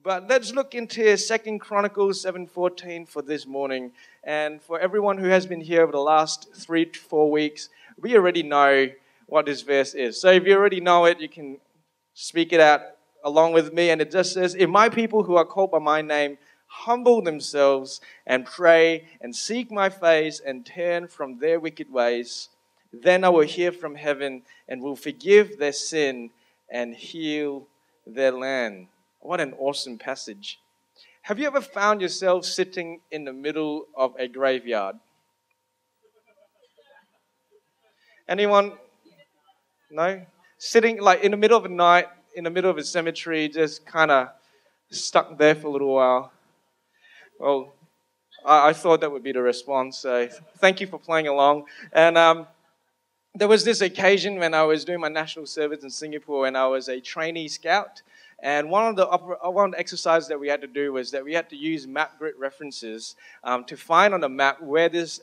But let's look into 2 Chronicles 7:14 for this morning. And for everyone who has been here over the last 3 to 4 weeks, we already know what this verse is. So if you already know it, you can speak it out along with me. And it just says, if my people who are called by my name humble themselves and pray and seek my face and turn from their wicked ways, then I will hear from heaven and will forgive their sin and heal their land. What an awesome passage. Have you ever found yourself sitting in the middle of a graveyard? Anyone? No? Sitting like in the middle of the night, in the middle of a cemetery, just kind of stuck there for a little while. Well, I thought that would be the response, so thank you for playing along. And there was this occasion when I was doing my national service in Singapore and I was a trainee scout. And one of the exercises that we had to do was that we had to use map grid references to find on the map where this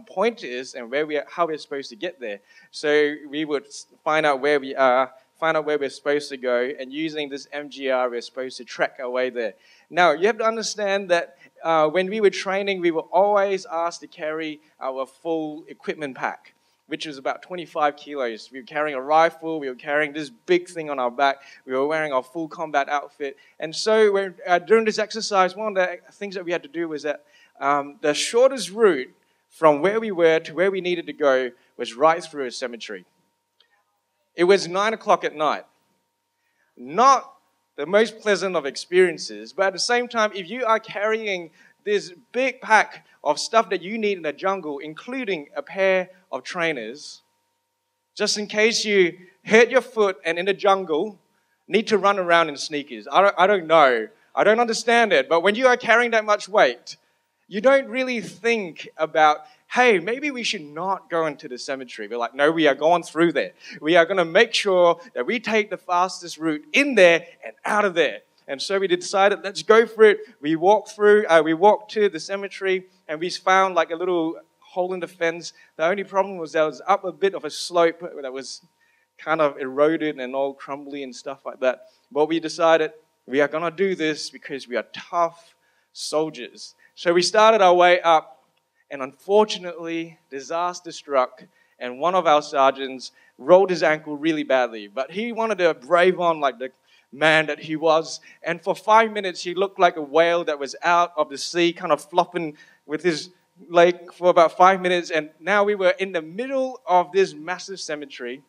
point is and how we're supposed to get there. So we would find out where we are, find out where we're supposed to go, and using this MGR, we're supposed to track our way there. Now, you have to understand that when we were training, we were always asked to carry our full equipment pack, which was about 25 kilos. We were carrying a rifle, we were carrying this big thing on our back, we were wearing our full combat outfit. And so during this exercise, one of the things that we had to do was that the shortest route from where we were to where we needed to go was right through a cemetery. It was 9 o'clock at night. Not the most pleasant of experiences, but at the same time, if you are carrying this big pack of stuff that you need in the jungle, including a pair of trainers, just in case you hurt your foot and in the jungle need to run around in sneakers. I don't know. I don't understand it. But when you are carrying that much weight, you don't really think about, hey, maybe we should not go into the cemetery. We're like, no, we are going through there. We are going to make sure that we take the fastest route in there and out of there. And so we decided, let's go for it. We walked to the cemetery, and we found like a little hole in the fence. The only problem was that it was up a bit of a slope that was kind of eroded and all crumbly and stuff like that. But we decided we are going to do this because we are tough soldiers. So we started our way up, and unfortunately, disaster struck, and one of our sergeants rolled his ankle really badly. But he wanted to brave on like the man that he was. And for 5 minutes, he looked like a whale that was out of the sea, kind of flopping with his leg for about 5 minutes. And now we were in the middle of this massive cemetery,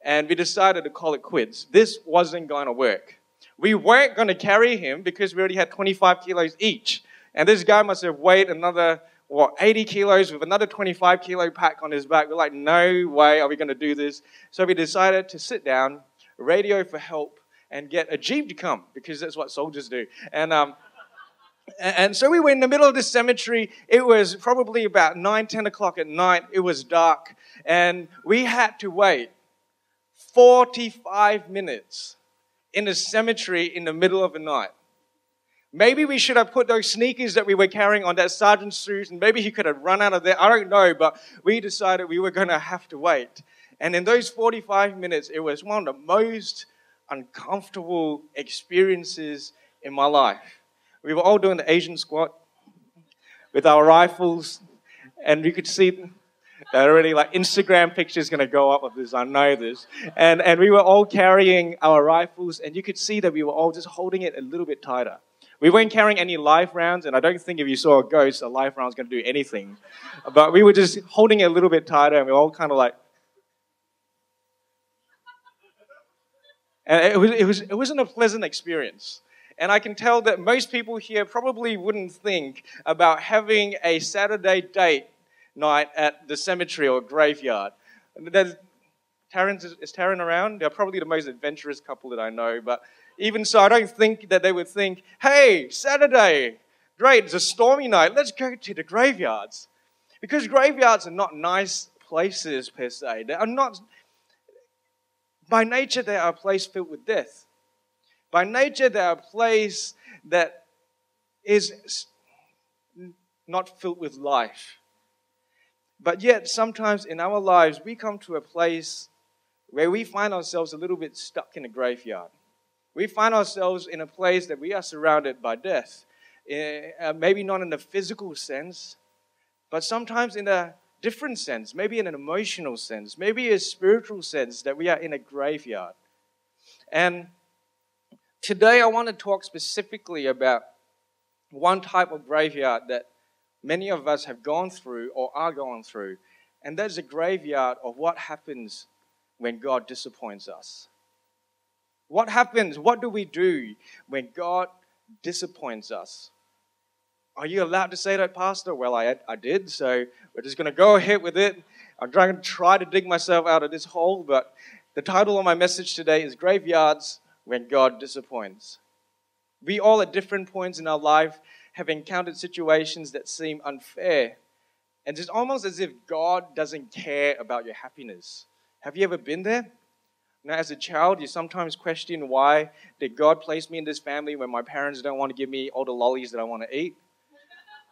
and we decided to call it quits. This wasn't going to work. We weren't going to carry him because we already had 25 kilos each. And this guy must have weighed another 80 kilos with another 25 kilo pack on his back. We're like, no way are we going to do this. So we decided to sit down, radio for help, and get a jeep to come, because that's what soldiers do. And so we were in the middle of this cemetery. It was probably about 9, 10 o'clock at night. It was dark. And we had to wait 45 minutes in a cemetery in the middle of the night. Maybe we should have put those sneakers that we were carrying on that sergeant's suit, and maybe he could have run out of there. I don't know, but we decided we were going to have to wait. And in those 45 minutes, it was one of the most uncomfortable experiences in my life. We were all doing the Asian squat with our rifles, and you could see that already, like Instagram pictures going to go up of this, I know this. And we were all carrying our rifles, and you could see that we were all just holding it a little bit tighter. We weren't carrying any live rounds, and I don't think if you saw a ghost, a live round was going to do anything. But we were just holding it a little bit tighter, and we were all kind of like... And it wasn't a pleasant experience. And I can tell that most people here probably wouldn't think about having a Saturday date night at the cemetery or graveyard. Is Taryn around? They're probably the most adventurous couple that I know, but even so, I don't think that they would think, hey, Saturday, great, it's a stormy night, let's go to the graveyards. Because graveyards are not nice places per se. They are not, by nature, they are a place filled with death. By nature, they are a place that is not filled with life. But yet, sometimes in our lives, we come to a place where we find ourselves a little bit stuck in a graveyard. We find ourselves in a place that we are surrounded by death. Maybe not in a physical sense, but sometimes in a different sense, maybe in an emotional sense, maybe a spiritual sense, that we are in a graveyard. And today I want to talk specifically about one type of graveyard that many of us have gone through or are going through. And that's a graveyard of what happens when God disappoints us. What happens? What do we do when God disappoints us? Are you allowed to say that, Pastor? Well, I did, so we're just going to go ahead with it. I'm going to try to dig myself out of this hole, but the title of my message today is Graveyards When God Disappoints. We all at different points in our life have encountered situations that seem unfair, and it's almost as if God doesn't care about your happiness. Have you ever been there? Now, as a child, you sometimes question, why did God place me in this family when my parents don't want to give me all the lollies that I want to eat?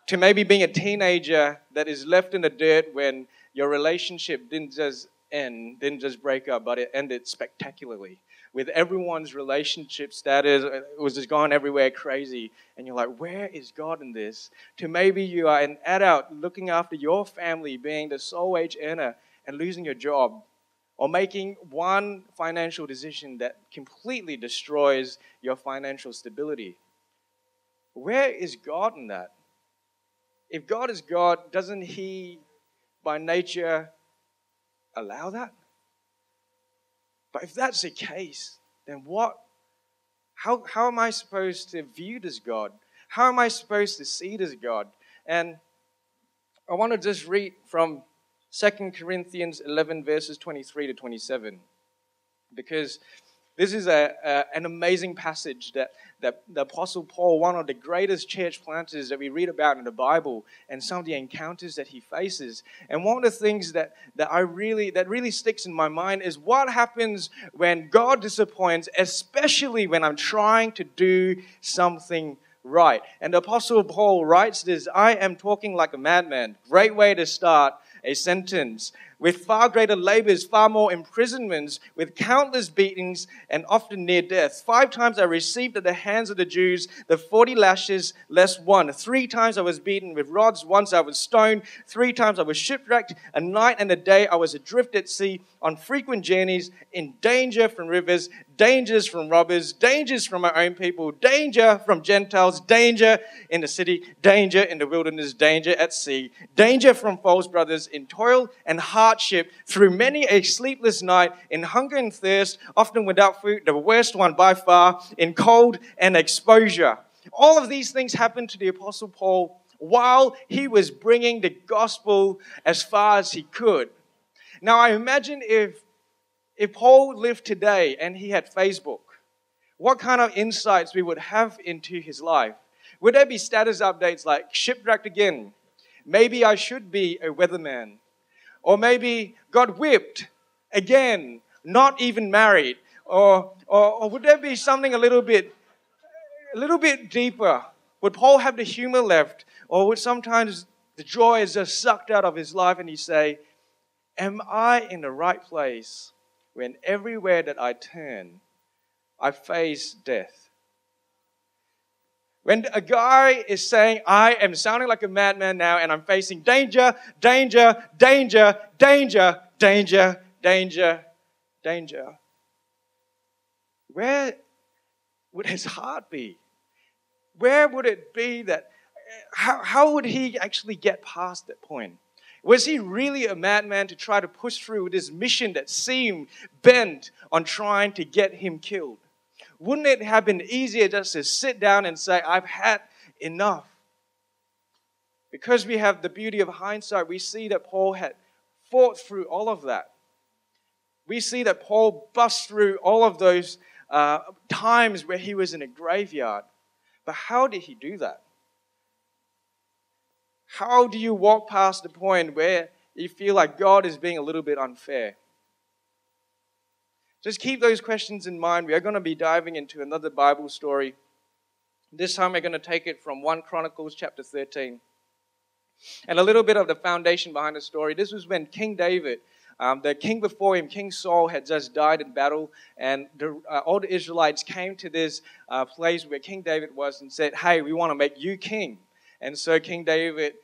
To maybe being a teenager that is left in the dirt when your relationship didn't just end, didn't just break up, but it ended spectacularly. With everyone's relationship status, it was just going everywhere crazy. And you're like, where is God in this? To maybe you are an adult looking after your family, being the sole wage earner and losing your job. Or making one financial decision that completely destroys your financial stability. Where is God in that? If God is God, doesn't He, by nature, allow that? But if that's the case, then how am I supposed to view this God? How am I supposed to see this God? And I want to just read from 2 Corinthians 11 verses 23 to 27. Because this is an amazing passage that the Apostle Paul, one of the greatest church planters that we read about in the Bible, and some of the encounters that he faces. And one of the things that really sticks in my mind is what happens when God disappoints, especially when I'm trying to do something right. And the Apostle Paul writes this: I am talking like a madman. Great way to start a sentence. With far greater labors, far more imprisonments, with countless beatings, and often near death. 5 times I received at the hands of the Jews the 40 lashes less one. 3 times I was beaten with rods. Once I was stoned. 3 times I was shipwrecked. A night and a day I was adrift at sea, on frequent journeys, in danger from rivers, dangers from robbers, dangers from my own people, danger from Gentiles, danger in the city, danger in the wilderness, danger at sea, danger from false brothers, in toil and hardship, through many a sleepless night, in hunger and thirst, often without food, the worst one by far, in cold and exposure. All of these things happened to the Apostle Paul while he was bringing the gospel as far as he could. Now, I imagine if Paul lived today and he had Facebook, what kind of insights we would have into his life. Would there be status updates like, shipwrecked again? Maybe I should be a weatherman. Or maybe got whipped again, not even married. Or would there be something a little bit deeper? Would Paul have the humor left? Or would sometimes the joy is just sucked out of his life and he say, am I in the right place when everywhere that I turn, I face death? When a guy is saying, I am sounding like a madman now and I'm facing danger, danger, danger, danger, danger, danger, danger. Where would his heart be? Where would it be that, how would he actually get past that point? Was he really a madman to try to push through this mission that seemed bent on trying to get him killed? Wouldn't it have been easier just to sit down and say, I've had enough? Because we have the beauty of hindsight, we see that Paul had fought through all of that. We see that Paul bust through all of those times where he was in a graveyard. But how did he do that? How do you walk past the point where you feel like God is being a little bit unfair? Just keep those questions in mind. We are going to be diving into another Bible story. This time we're going to take it from 1 Chronicles chapter 13. And a little bit of the foundation behind the story. This was when King David The king before him, King Saul, had just died in battle, and all the Israelites came to this place where King David was and said, hey, we want to make you king. And so King David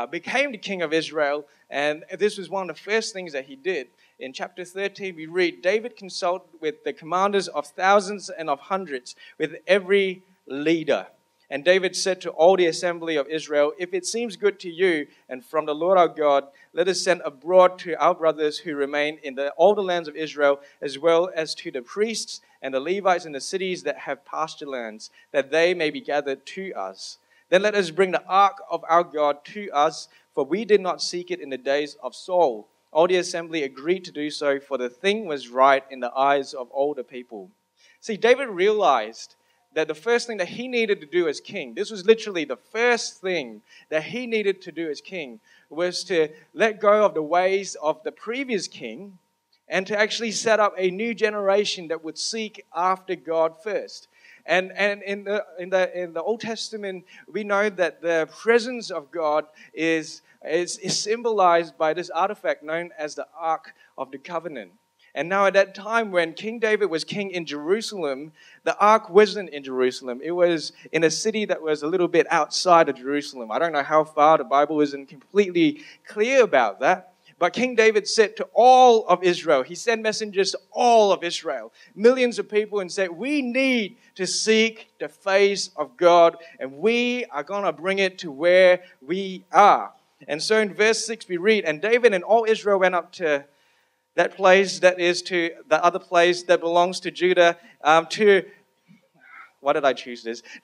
became the king of Israel, and this was one of the first things that he did. In chapter 13, we read, David consulted with the commanders of thousands and of hundreds, with every leader. And David said to all the assembly of Israel, if it seems good to you and from the Lord our God, let us send abroad to our brothers who remain in all the lands of Israel, as well as to the priests and the Levites in the cities that have pasture lands, that they may be gathered to us. Then let us bring the ark of our God to us, for we did not seek it in the days of Saul. All the assembly agreed to do so, for the thing was right in the eyes of all the people. See, David realized that the first thing that he needed to do as king, this was literally the first thing that he needed to do as king, was to let go of the ways of the previous king and to actually set up a new generation that would seek after God first. And in the Old Testament, we know that the presence of God is symbolized by this artifact known as the Ark of the Covenant. And now at that time when King David was king in Jerusalem, the ark wasn't in Jerusalem. It was in a city that was a little bit outside of Jerusalem. I don't know how far, the Bible isn't completely clear about that. But King David said to all of Israel, he sent messengers to all of Israel, millions of people, and said, we need to seek the face of God, and we are going to bring it to where we are. And so in verse 6 we read, and David and all Israel went up to that place that is to the other place that belongs to Judah, to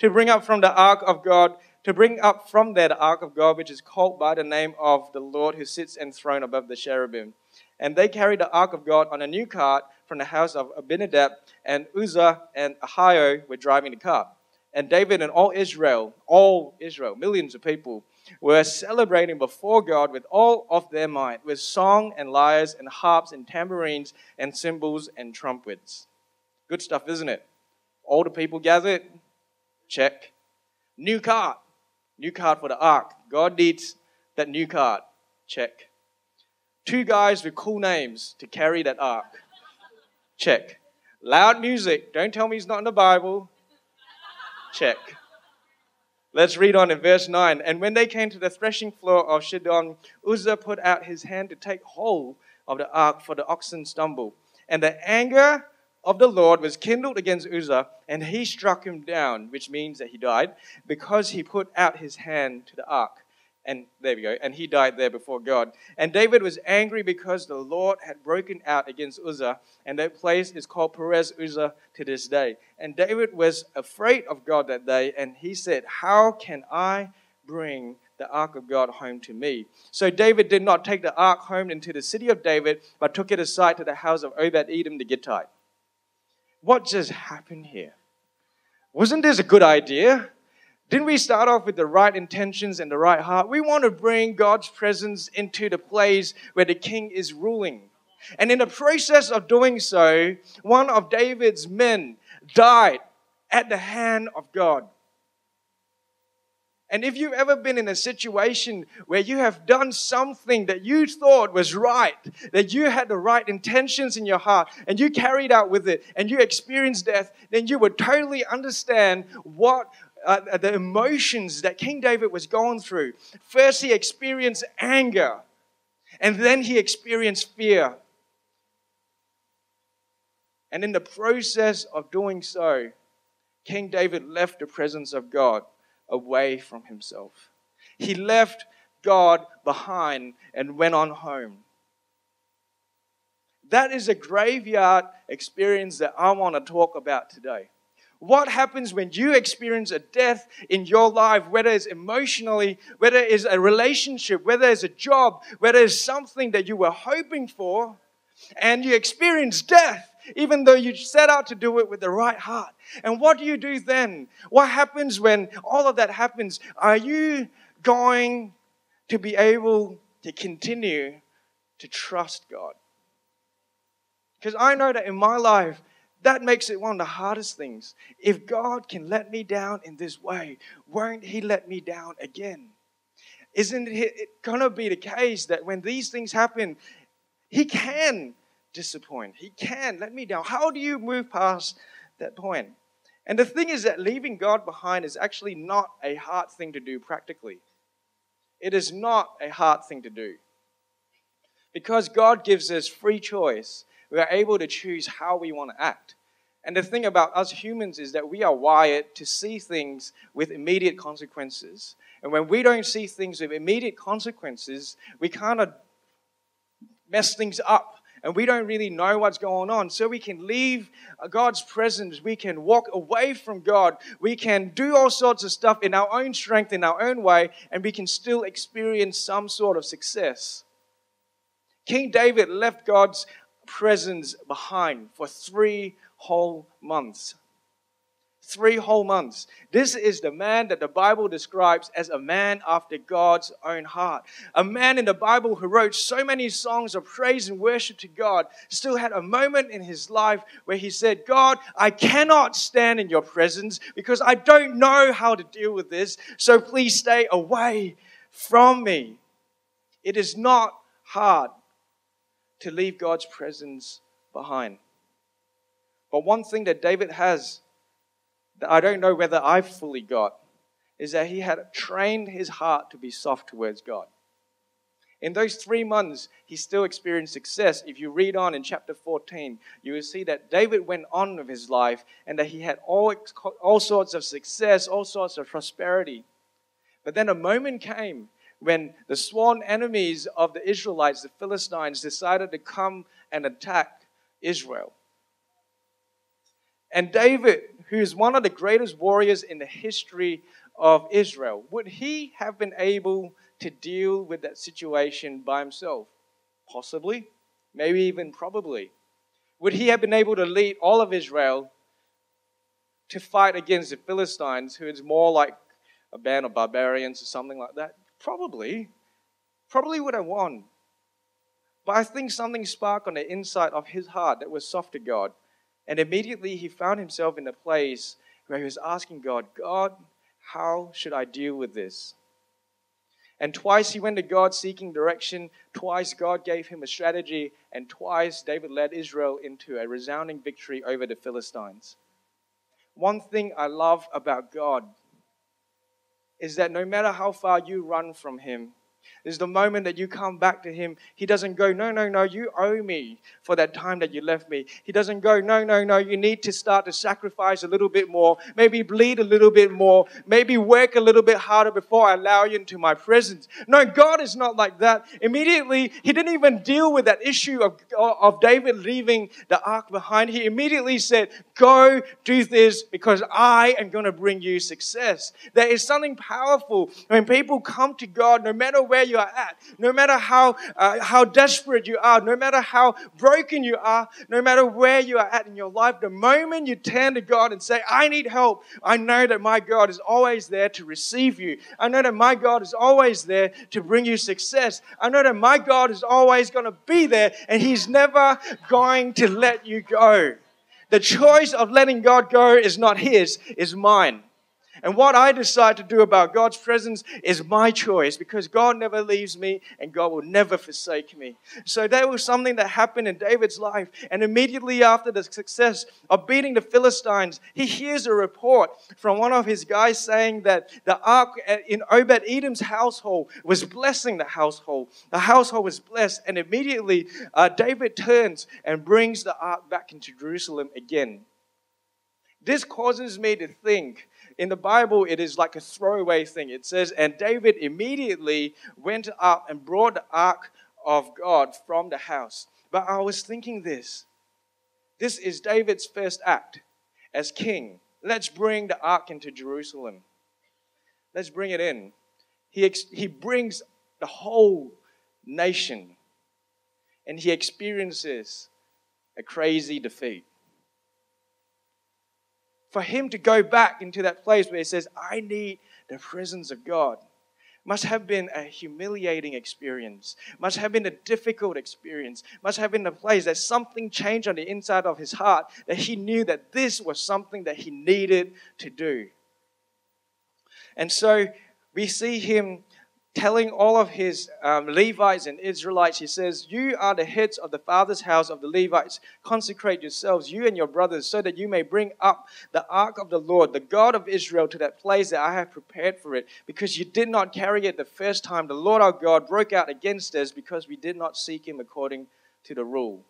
bring up from the ark of God, to bring up from there the ark of God, which is called by the name of the Lord who sits enthroned above the cherubim. And they carried the ark of God on a new cart from the house of Abinadab, and Uzzah and Ahio were driving the cart. And David and all Israel, millions of people, were celebrating before God with all of their might, with song and lyres and harps and tambourines and cymbals and trumpets. Good stuff, isn't it? All the people gathered? Check. New cart for the ark. God needs that new cart. Check. 2 guys with cool names to carry that ark. Check. Loud music. Don't tell me it's not in the Bible. Check. Let's read on in verse 9. And when they came to the threshing floor of Shidon, Uzzah put out his hand to take hold of the ark, for the oxen stumbled. And the anger of the Lord was kindled against Uzzah, and he struck him down, which means that he died, because he put out his hand to the ark. And there we go. And he died there before God. And David was angry because the Lord had broken out against Uzzah. And that place is called Perez Uzzah to this day. And David was afraid of God that day. And he said, how can I bring the ark of God home to me? So David did not take the ark home into the city of David, but took it aside to the house of Obed-Edom the Gittite. What just happened here? Wasn't this a good idea? Didn't we start off with the right intentions and the right heart? We want to bring God's presence into the place where the king is ruling. And in the process of doing so, one of David's men died at the hand of God. And if you've ever been in a situation where you have done something that you thought was right, that you had the right intentions in your heart, and you carried out with it, and you experienced death, then you would totally understand what the emotions that King David was going through. First, he experienced anger, and then he experienced fear. And in the process of doing so, King David left the presence of God away from himself. He left God behind and went on home. That is a graveyard experience that I want to talk about today. What happens when you experience a death in your life, whether it's emotionally, whether it's a relationship, whether it's a job, whether it's something that you were hoping for, and you experience death, even though you set out to do it with the right heart. And what do you do then? What happens when all of that happens? Are you going to be able to continue to trust God? Because I know that in my life, that makes it one of the hardest things. If God can let me down in this way, won't He let me down again? Isn't it going to be the case that when these things happen, He can disappoint. He can let me down. How do you move past that point? And the thing is that leaving God behind is actually not a hard thing to do practically. It is not a hard thing to do. Because God gives us free choice, we are able to choose how we want to act. And the thing about us humans is that we are wired to see things with immediate consequences. And when we don't see things with immediate consequences, we kind of mess things up. And we don't really know what's going on. So we can leave God's presence. We can walk away from God. We can do all sorts of stuff in our own strength, in our own way, and we can still experience some sort of success. King David left God's presence behind for 3 whole months. 3 whole months. This is the man that the Bible describes as a man after God's own heart. A man in the Bible who wrote so many songs of praise and worship to God still had a moment in his life where he said, God, I cannot stand in your presence because I don't know how to deal with this, so please stay away from me. It is not hard to leave God's presence behind. But one thing that David has that I don't know whether I've fully got is that he had trained his heart to be soft towards God. In those 3 months, he still experienced success. If you read on in chapter 14, you will see that David went on with his life and that he had all sorts of success, all sorts of prosperity. But then a moment came when the sworn enemies of the Israelites, the Philistines, decided to come and attack Israel. And David, who is one of the greatest warriors in the history of Israel, would he have been able to deal with that situation by himself? Possibly, maybe even probably. Would he have been able to lead all of Israel to fight against the Philistines, who is more like a band of barbarians or something like that? Probably. Probably would have won. But I think something sparked on the inside of his heart that was soft to God. And immediately he found himself in a place where he was asking God, God, how should I deal with this? And twice he went to God seeking direction. Twice God gave him a strategy. And twice David led Israel into a resounding victory over the Philistines. One thing I love about God is that no matter how far you run from him, is the moment that you come back to him, he doesn't go, no, you owe me for that time that you left me. He doesn't go, no, you need to start to sacrifice a little bit more, maybe bleed a little bit more, maybe work a little bit harder before I allow you into my presence. No, God is not like that. Immediately, he didn't even deal with that issue of David leaving the ark behind. He immediately said, go do this because I am going to bring you success. There is something powerful when people come to God, no matter where you are at, no matter how desperate you are, no matter how broken you are, no matter where you are at in your life, the moment you turn to God and say, I need help, I know that my God is always there to receive you. I know that my God is always there to bring you success. I know that my God is always going to be there and he's never going to let you go. The choice of letting God go is not his, it's mine. And what I decide to do about God's presence is my choice because God never leaves me and God will never forsake me. So that was something that happened in David's life. And immediately after the success of beating the Philistines, he hears a report from one of his guys saying that the ark in Obed-Edom's household was blessing the household. The household was blessed. And immediately David turns and brings the ark back into Jerusalem again. This causes me to think, in the Bible, it is like a throwaway thing. It says, and David immediately went up and brought the ark of God from the house. But I was thinking this is David's first act as king. Let's bring the ark into Jerusalem. Let's bring it in. He brings the whole nation and he experiences a crazy defeat. For him to go back into that place where he says, I need the presence of God, must have been a humiliating experience, must have been a difficult experience, must have been a place that something changed on the inside of his heart, that he knew that this was something that he needed to do. And so we see him telling all of his Levites and Israelites, he says, you are the heads of the father's house of the Levites. Consecrate yourselves, you and your brothers, so that you may bring up the ark of the Lord, the God of Israel, to that place that I have prepared for it. Because you did not carry it the first time, the Lord our God broke out against us because we did not seek him according to the rule.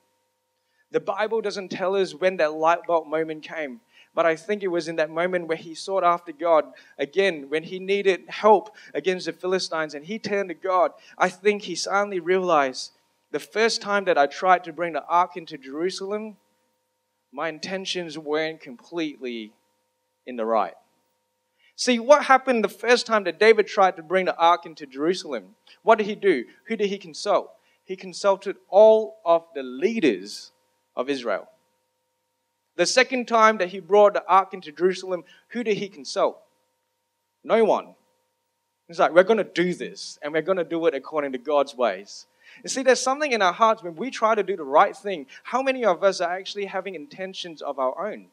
The Bible doesn't tell us when that light bulb moment came. But I think it was in that moment where he sought after God again, when he needed help against the Philistines and he turned to God. I think he suddenly realized the first time that I tried to bring the ark into Jerusalem, my intentions weren't completely in the right. See, what happened the first time that David tried to bring the ark into Jerusalem? What did he do? Who did he consult? He consulted all of the leaders of Israel. The second time that he brought the ark into Jerusalem, who did he consult? No one. He's like, we're going to do this, and we're going to do it according to God's ways. You see, there's something in our hearts when we try to do the right thing. How many of us are actually having intentions of our own?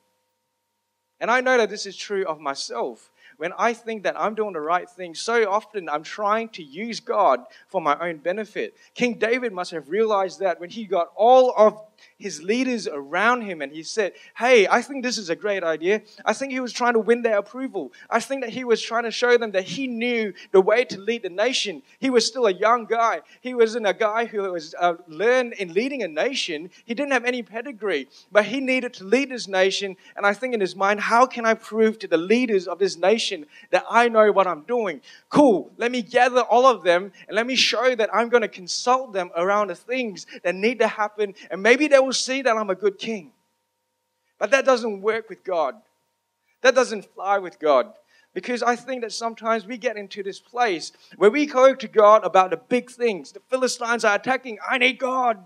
And I know that this is true of myself. When I think that I'm doing the right thing, so often I'm trying to use God for my own benefit. King David must have realized that when he got all of his leaders around him and he said, hey, I think this is a great idea. I think he was trying to win their approval. I think that he was trying to show them that he knew the way to lead the nation. He was still a young guy. He wasn't a guy who was learned in leading a nation. He didn't have any pedigree, but he needed to lead this nation. And I think in his mind, how can I prove to the leaders of this nation that I know what I'm doing? Cool, let me gather all of them and let me show that I'm going to consult them around the things that need to happen, and maybe they will see that I'm a good king. But that doesn't work with God. That doesn't fly with God. Because I think that sometimes we get into this place where we go to God about the big things. The Philistines are attacking. I need God.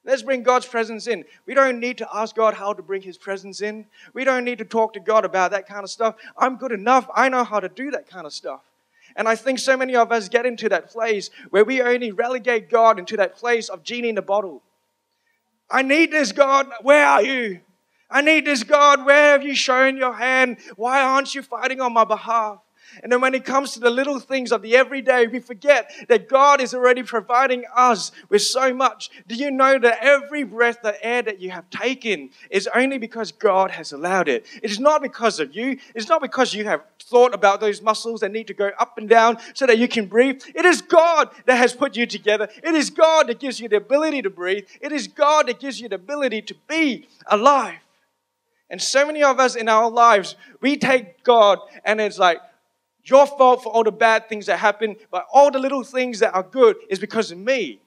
Let's bring God's presence in. We don't need to ask God how to bring his presence in. We don't need to talk to God about that kind of stuff. I'm good enough. I know how to do that kind of stuff. And I think so many of us get into that place where we only relegate God into that place of genie in the bottle. I need this, God. Where are you? I need this, God. Where have you shown your hand? Why aren't you fighting on my behalf? And then when it comes to the little things of the everyday, we forget that God is already providing us with so much. Do you know that every breath of air that you have taken is only because God has allowed it? It is not because of you. It's not because you have thought about those muscles that need to go up and down so that you can breathe. It is God that has put you together. It is God that gives you the ability to breathe. It is God that gives you the ability to be alive. And so many of us in our lives, we take God and it's like, your fault for all the bad things that happen, but all the little things that are good is because of me.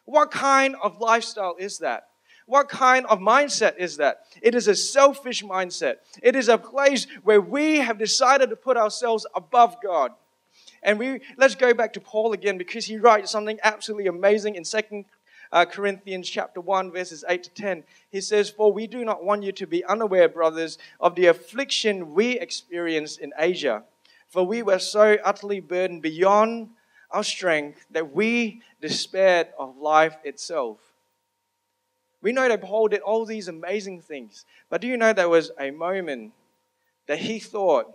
What kind of lifestyle is that? What kind of mindset is that? It is a selfish mindset. It is a place where we have decided to put ourselves above God. And let's go back to Paul again, because he writes something absolutely amazing in 2 Corinthians chapter 1, verses 8 to 10. He says, for we do not want you to be unaware, brothers, of the affliction we experienced in Asia. For we were so utterly burdened beyond our strength that we despaired of life itself. We know that Paul did all these amazing things. But do you know there was a moment that he thought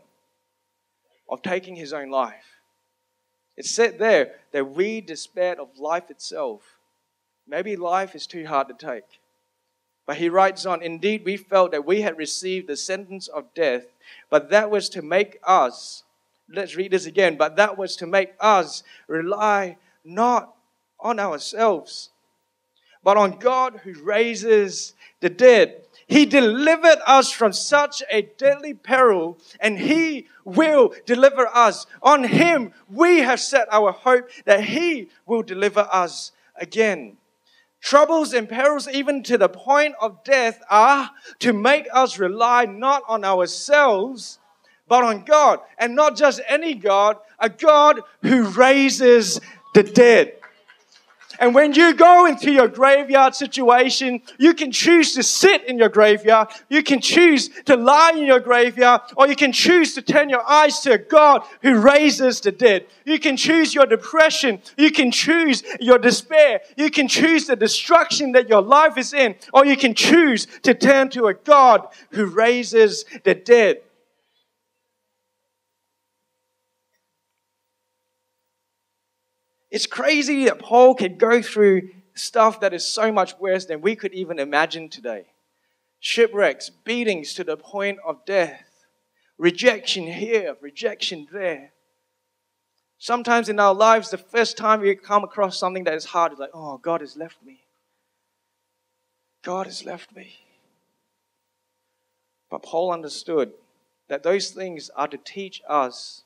of taking his own life? It said there that we despaired of life itself. Maybe life is too hard to take. But he writes on, indeed we felt that we had received the sentence of death, but that was to make us, let's read this again, but that was to make us rely not on ourselves, but on God who raises the dead. He delivered us from such a deadly peril, and He will deliver us. On Him we have set our hope that He will deliver us again. Troubles and perils, even to the point of death, are to make us rely not on ourselves, but on God. And not just any God, a God who raises the dead. And when you go into your graveyard situation, you can choose to sit in your graveyard, you can choose to lie in your graveyard, or you can choose to turn your eyes to a God who raises the dead. You can choose your depression, you can choose your despair, you can choose the destruction that your life is in, or you can choose to turn to a God who raises the dead. It's crazy that Paul could go through stuff that is so much worse than we could even imagine today. Shipwrecks, beatings to the point of death, rejection here, rejection there. Sometimes in our lives, the first time we come across something that is hard, it's like, oh, God has left me. God has left me. But Paul understood that those things are to teach us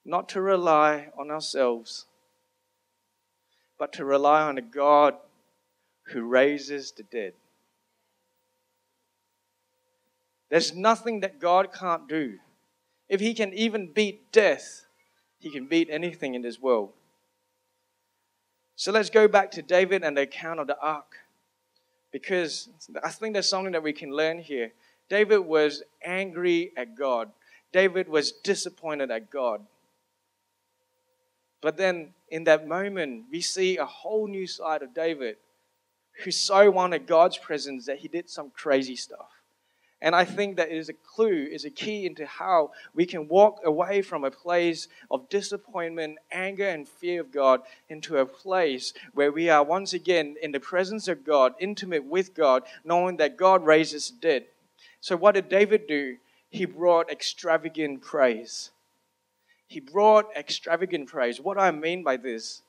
not to rely on ourselves, but to rely on a God who raises the dead. There's nothing that God can't do. If He can even beat death, He can beat anything in this world. So let's go back to David and the account of the ark, because I think there's something that we can learn here. David was angry at God. David was disappointed at God. But then in that moment, we see a whole new side of David who so wanted God's presence that he did some crazy stuff. And I think that it is a clue, is a key into how we can walk away from a place of disappointment, anger, and fear of God into a place where we are once again in the presence of God, intimate with God, knowing that God raises the dead. So what did David do? He brought extravagant praise. He brought extravagant praise. What do I mean by this?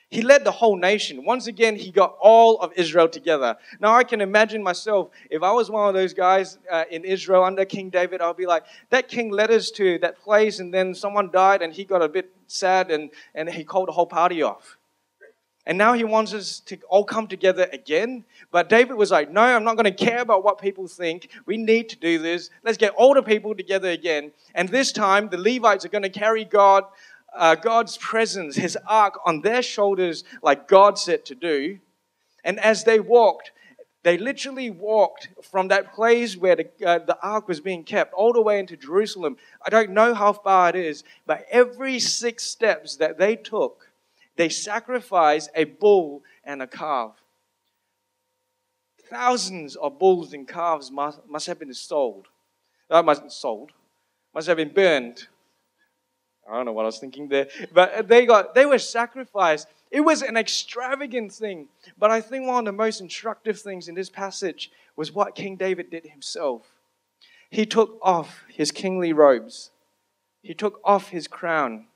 He led the whole nation. Once again, he got all of Israel together. Now, I can imagine myself, if I was one of those guys in Israel under King David, I'll be like, that king led us to that place, and then someone died, and he got a bit sad, and he called the whole party off. And now he wants us to all come together again. But David was like, no, I'm not going to care about what people think. We need to do this. Let's get all the people together again. And this time, the Levites are going to carry God's presence, His ark, on their shoulders like God said to do. And as they walked, they literally walked from that place where the ark was being kept all the way into Jerusalem. I don't know how far it is, but every 6 steps that they took, they sacrificed a bull and a calf. Thousands of bulls and calves must have been sold. Must have been burned. I don't know what I was thinking there. But they were sacrificed. It was an extravagant thing. But I think one of the most instructive things in this passage was what King David did himself. He took off his kingly robes. He took off his crown.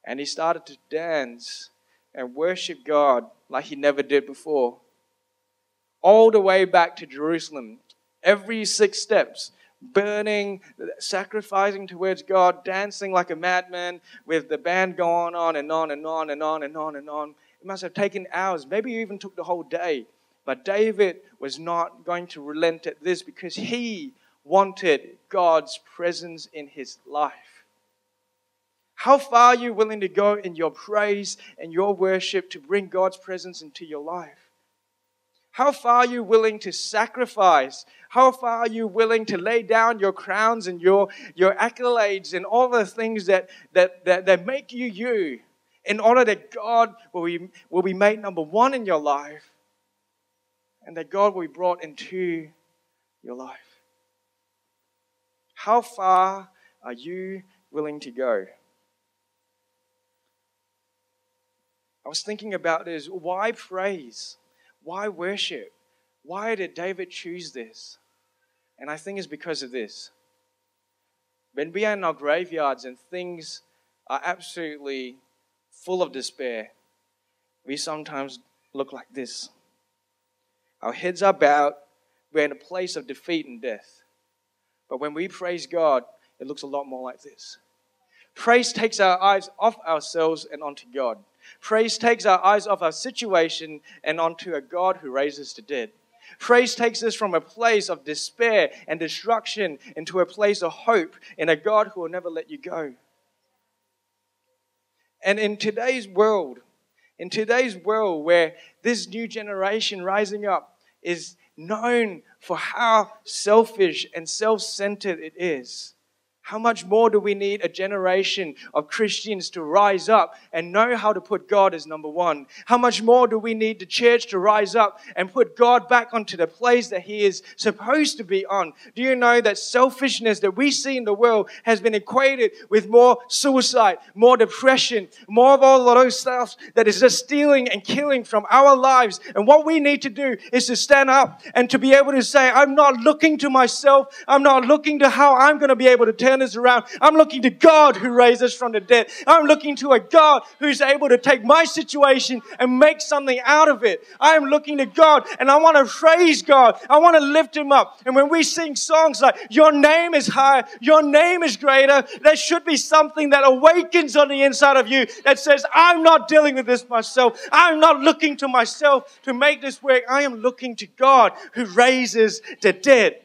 And he started to dance and worship God like he never did before. All the way back to Jerusalem. Every 6 steps. Burning, sacrificing towards God, dancing like a madman with the band going on and on and on and on and on and on. It must have taken hours, maybe even took the whole day. But David was not going to relent at this because he wanted God's presence in his life. How far are you willing to go in your praise and your worship to bring God's presence into your life? How far are you willing to sacrifice? How far are you willing to lay down your crowns and your accolades and all the things that make you you in order that God will be made number one in your life and that God will be brought into your life? How far are you willing to go? I was thinking about this. Why praise? Why worship? Why did David choose this? And I think it's because of this. When we are in our graveyards and things are absolutely full of despair, we sometimes look like this. Our heads are bowed. We're in a place of defeat and death. But when we praise God, it looks a lot more like this. Praise takes our eyes off ourselves and onto God. Praise takes our eyes off our situation and onto a God who raises the dead. Praise takes us from a place of despair and destruction into a place of hope in a God who will never let you go. And in today's world where this new generation rising up is known for how selfish and self-centered it is, How much more do we need a generation of Christians to rise up and know how to put God as number one? How much more do we need the church to rise up and put God back onto the place that He is supposed to be on? Do you know that selfishness that we see in the world has been equated with more suicide, more depression, more of all of those stuff that is just stealing and killing from our lives? And what we need to do is to stand up and to be able to say, I'm not looking to myself. I'm not looking to how I'm going to be able to turn this around. I'm looking to God who raised us from the dead. I'm looking to a God who's able to take my situation and make something out of it. I am looking to God, and I want to praise God. I want to lift Him up. And when we sing songs like, your name is higher, your name is greater, there should be something that awakens on the inside of you that says, I'm not dealing with this myself. I'm not looking to myself to make this work. I am looking to God who raises the dead.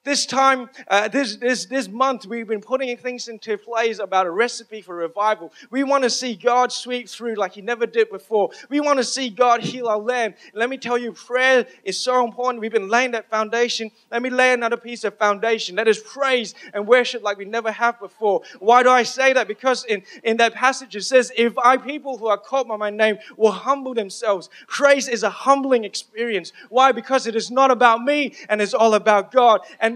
This time, this month, we've been putting things into place about a recipe for revival. We want to see God sweep through like He never did before. We want to see God heal our land. And let me tell you, prayer is so important. We've been laying that foundation. Let me lay another piece of foundation. That is praise and worship like we never have before. Why do I say that? Because in that passage it says, if I people who are called by my name will humble themselves. Praise is a humbling experience. Why? Because it is not about me and it's all about God. And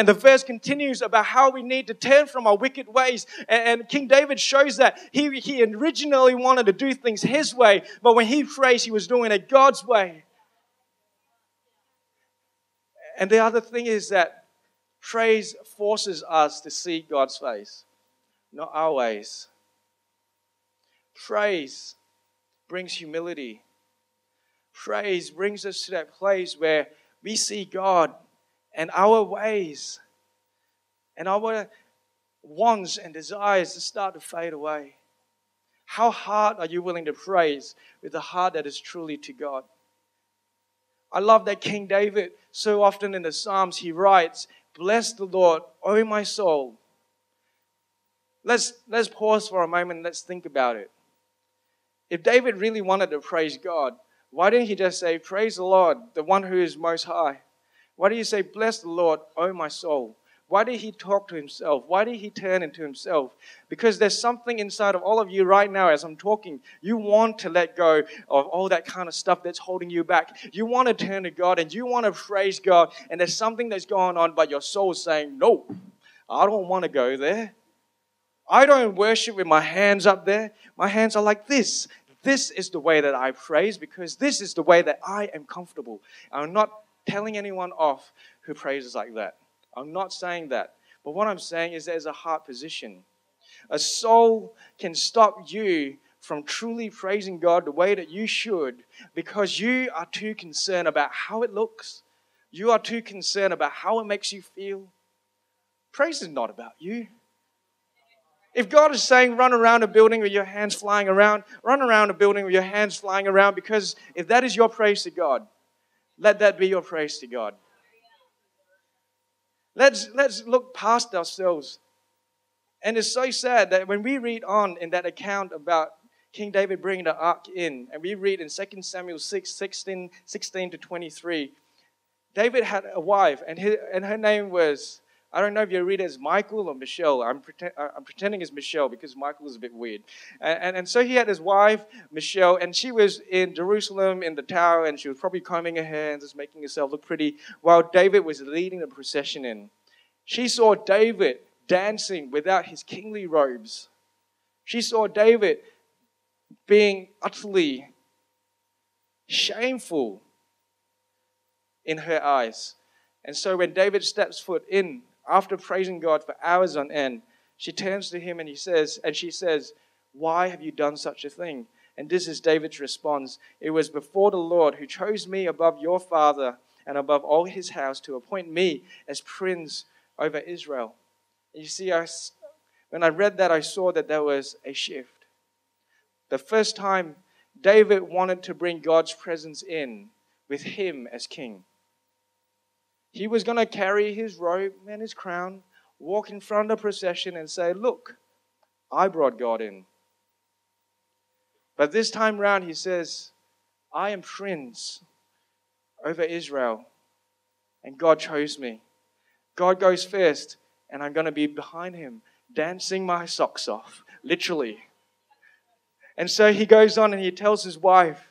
the verse continues about how we need to turn from our wicked ways. And King David shows that he originally wanted to do things his way, but when he prays, he was doing it God's way. And the other thing is that praise forces us to see God's face, not our ways. Praise brings humility. Praise brings us to that place where we see God and our ways and our wants and desires to start to fade away. How hard are you willing to praise with a heart that is truly to God? I love that King David, so often in the Psalms, he writes, bless the Lord, O my soul. Let's pause for a moment and let's think about it. If David really wanted to praise God, why didn't he just say, praise the Lord, the one who is most high? Why do you say, bless the Lord, O my soul? Why did he talk to himself? Why did he turn into himself? Because there's something inside of all of you right now as I'm talking. You want to let go of all that kind of stuff that's holding you back. You want to turn to God and you want to praise God. And there's something that's going on, but your soul is saying, no, I don't want to go there. I don't worship with my hands up there. My hands are like this. This is the way that I praise because this is the way that I am comfortable. I'm not telling anyone off who praises like that. I'm not saying that. But what I'm saying is there's a heart position. A soul can stop you from truly praising God the way that you should because you are too concerned about how it looks. You are too concerned about how it makes you feel. Praise is not about you. If God is saying run around a building with your hands flying around, run around a building with your hands flying around because if that is your praise to God, let that be your praise to God. Let's look past ourselves. And it's so sad that when we read on in that account about King David bringing the ark in, and we read in 2 Samuel 6:16 to 23, David had a wife, and her name was, I don't know if you read it as Michael or Michelle. I'm pretending it's Michelle because Michael is a bit weird. And so he had his wife, Michelle, and she was in Jerusalem in the tower, and she was probably combing her hair and just making herself look pretty while David was leading the procession in. She saw David dancing without his kingly robes. She saw David being utterly shameful in her eyes. And so when David steps foot in, after praising God for hours on end, she turns to him and she says, why have you done such a thing? And this is David's response. It was before the Lord who chose me above your father and above all his house to appoint me as prince over Israel. And you see, when I read that, I saw that there was a shift. The first time David wanted to bring God's presence in with him as king. He was going to carry his robe and his crown, walk in front of the procession and say, look, I brought God in. But this time round, he says, I am prince over Israel, and God chose me. God goes first, and I'm going to be behind him, dancing my socks off, literally. And so he goes on and he tells his wife,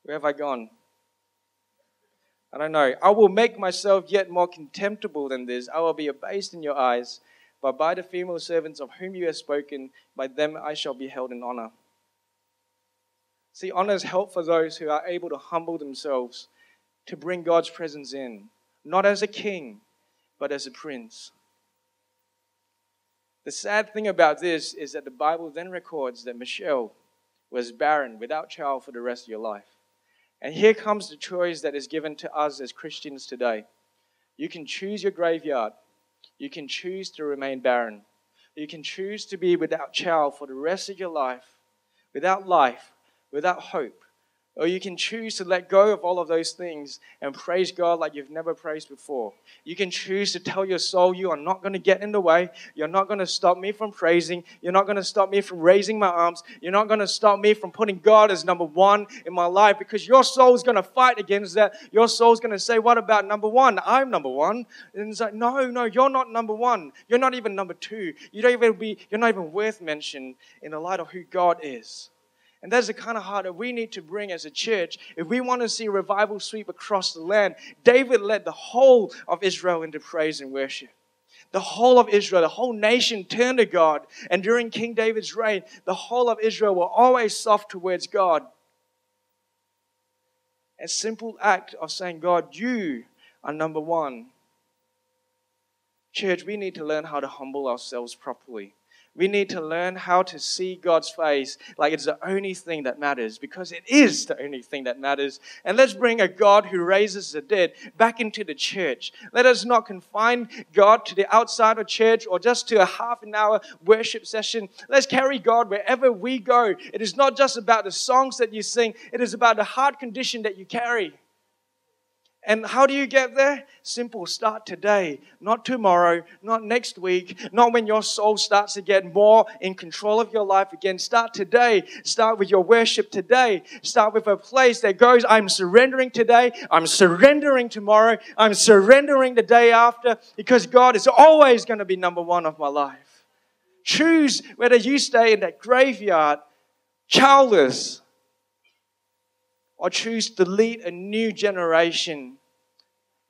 where have I gone? I don't know. I will make myself yet more contemptible than this. I will be abased in your eyes. But by the female servants of whom you have spoken, by them I shall be held in honor. See, honor is help for those who are able to humble themselves to bring God's presence in, not as a king, but as a prince. The sad thing about this is that the Bible then records that Michelle was barren, without child for the rest of your life. And here comes the choice that is given to us as Christians today. You can choose your graveyard. You can choose to remain barren. You can choose to be without child for the rest of your life, without hope. Or you can choose to let go of all of those things and praise God like you've never praised before. You can choose to tell your soul, you are not going to get in the way. You're not going to stop me from praising. You're not going to stop me from raising my arms. You're not going to stop me from putting God as number one in my life, because your soul's going to fight against that. Your soul's going to say, what about number one? I'm number one. And it's like, no, you're not number one. You're not even number two. You're not even worth mention in the light of who God is. And that's the kind of heart that we need to bring as a church if we want to see revival sweep across the land. David led the whole of Israel into praise and worship. The whole of Israel, the whole nation turned to God. And during King David's reign, the whole of Israel were always soft towards God. A simple act of saying, God, you are number one. Church, we need to learn how to humble ourselves properly. We need to learn how to see God's face like it's the only thing that matters, because it is the only thing that matters. And let's bring a God who raises the dead back into the church. Let us not confine God to the outside of church or just to a half an hour worship session. Let's carry God wherever we go. It is not just about the songs that you sing. It is about the heart condition that you carry. And how do you get there? Simple. Start today, not tomorrow, not next week, not when your soul starts to get more in control of your life again. Start today. Start with your worship today. Start with a place that goes, I'm surrendering today, I'm surrendering tomorrow, I'm surrendering the day after, because God is always going to be number one of my life. Choose whether you stay in that graveyard, childless, or choose to lead a new generation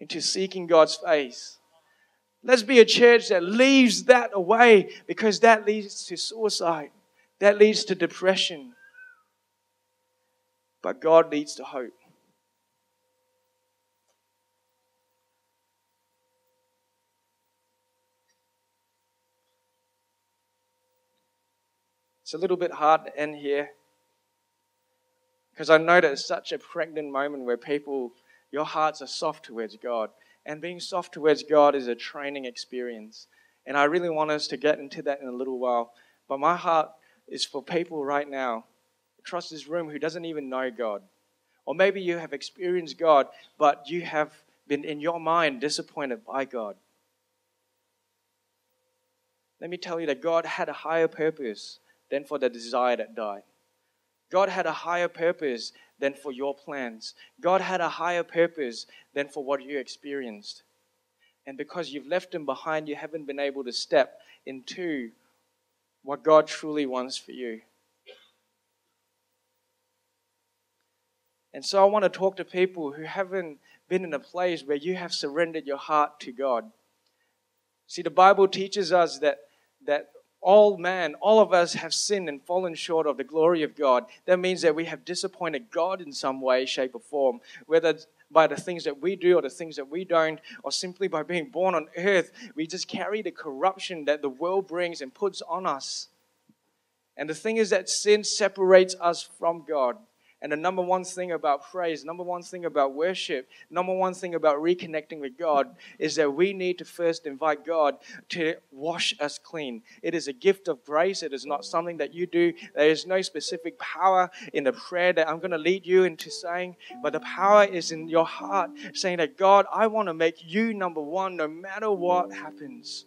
into seeking God's face. Let's be a church that leaves that away, because that leads to suicide. That leads to depression. But God leads to hope. It's a little bit hard to end here, because I know that it's such a pregnant moment where people, your hearts are soft towards God. And being soft towards God is a training experience. And I really want us to get into that in a little while. But my heart is for people right now across this room who doesn't even know God. Or maybe you have experienced God, but you have been in your mind disappointed by God. Let me tell you that God had a higher purpose than for the desire that died. God had a higher purpose than for your plans. God had a higher purpose than for what you experienced. And because you've left Him behind, you haven't been able to step into what God truly wants for you. And so I want to talk to people who haven't been in a place where you have surrendered your heart to God. See, the Bible teaches us that all of us have sinned and fallen short of the glory of God. That means that we have disappointed God in some way, shape, or form, whether by the things that we do or the things that we don't, or simply by being born on earth. We just carry the corruption that the world brings and puts on us. And the thing is that sin separates us from God. And the number one thing about praise, number one thing about worship, number one thing about reconnecting with God is that we need to first invite God to wash us clean. It is a gift of grace. It is not something that you do. There is no specific power in the prayer that I'm going to lead you into saying, but the power is in your heart saying that, God, I want to make you number one no matter what happens.